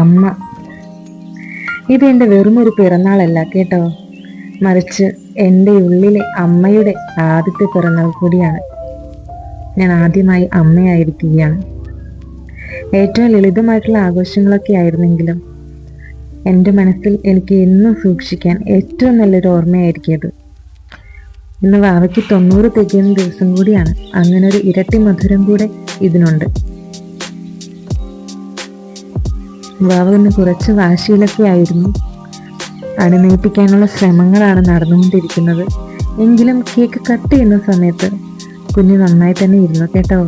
അമ്മ. ഇതെൻ്റെ വെറും ഒരു പിറന്നാളല്ല കേട്ടോ, മറിച്ച് എൻ്റെ ഉള്ളിലെ അമ്മയുടെ ആദ്യത്തെ പിറന്നാൾ കൂടിയാണ്. ഞാൻ ആദ്യമായി അമ്മയായിരിക്കുകയാണ്. ഏറ്റവും ലളിതമായിട്ടുള്ള ആഘോഷങ്ങളൊക്കെ ആയിരുന്നെങ്കിലും എൻ്റെ മനസ്സിൽ എനിക്ക് എന്നും സൂക്ഷിക്കാൻ ഏറ്റവും നല്ലൊരു ഓർമ്മയായിരിക്കും അത്. ഇന്ന് വാവയ്ക്ക് 90 തികയുന്ന ദിവസം കൂടിയാണ്. അങ്ങനെ ഒരു ഇരട്ടി മധുരം കൂടെ ഇതിനുണ്ട്. വാവ ഇന്ന് കുറച്ച് വാശിയിലൊക്കെ ആയിരുന്നു. അണിനയിപ്പിക്കാനുള്ള ശ്രമങ്ങളാണ് നടന്നുകൊണ്ടിരിക്കുന്നത്. എങ്കിലും കേക്ക് കട്ട് ചെയ്യുന്ന സമയത്ത് കുഞ്ഞ് നന്നായി തന്നെ ഇരുന്നു കേട്ടോ.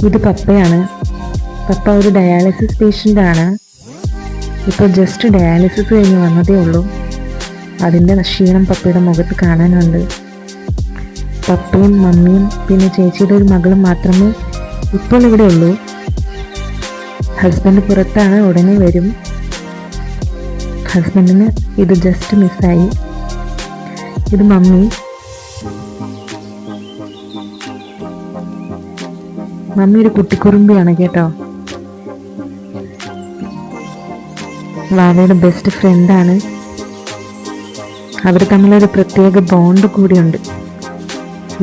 ഇത് പപ്പയാണ്. പപ്പ ഒരു ഡയാലിസിസ് പേഷ്യൻ്റ് ആണ്. ഇപ്പോൾ ജസ്റ്റ് ഡയാലിസിസ് കഴിഞ്ഞ് വന്നതേ ഉള്ളൂ. അതിൻ്റെ ക്ഷീണം പപ്പയുടെ മുഖത്ത് കാണാനുണ്ട്. പപ്പയും മമ്മിയും പിന്നെ ചേച്ചിയുടെ ഒരു മകളും മാത്രമേ ഇപ്പോൾ ഇവിടെ ഉള്ളൂ. ഹസ്ബൻഡ് പുറത്താണ്, ഉടനെ വരും. ഹസ്ബൻഡിന് ഇത് ജസ്റ്റ് മിസ്സായി. ഇത് മമ്മി. മമ്മി ഒരു കുട്ടിക്കുറുമ്പിയാണ് കേട്ടോ. വാവയുടെ ബെസ്റ്റ് ഫ്രണ്ടാണ്. അവർ തമ്മിലൊരു പ്രത്യേക ബോണ്ട് കൂടിയുണ്ട്.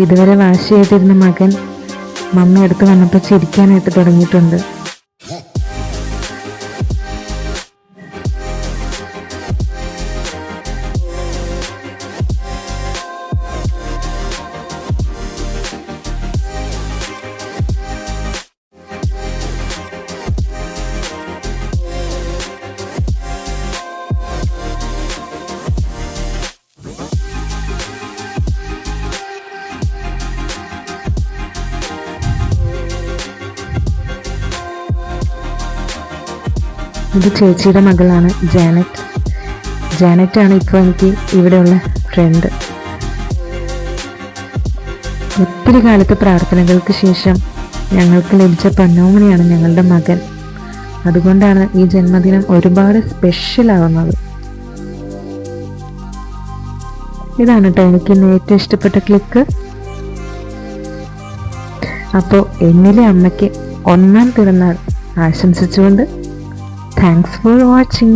ഇതുവരെ വാശിയായിട്ടിരുന്ന മകൻ മമ്മി അടുത്ത് വന്നപ്പോൾ ചിരിക്കാനായിട്ട് തുടങ്ങിയിട്ടുണ്ട്. ഇത് ചേച്ചിയുടെ മകളാണ് ജാനറ്റ്. ജാനറ്റാണ് ഇപ്പോൾ എനിക്ക് ഇവിടെയുള്ള ഫ്രണ്ട്. ഒത്തിരി കാലത്തെ പ്രാർത്ഥനകൾക്ക് ശേഷം ഞങ്ങൾക്ക് ലഭിച്ച പൊന്നോമനയാണ് ഞങ്ങളുടെ മകൻ. അതുകൊണ്ടാണ് ഈ ജന്മദിനം ഒരുപാട് സ്പെഷ്യൽ ആവുന്നത്. ഇതാണ് കേട്ടോ എനിക്ക് ഇന്ന് ഏറ്റവും ഇഷ്ടപ്പെട്ട ക്ലിക്ക്. അപ്പോൾ എന്നിലെ അമ്മയ്ക്ക് 1ാം പിറന്നാൾ ആശംസിച്ചുകൊണ്ട് താങ്ക്സ് ഫോർ വാച്ചിങ്.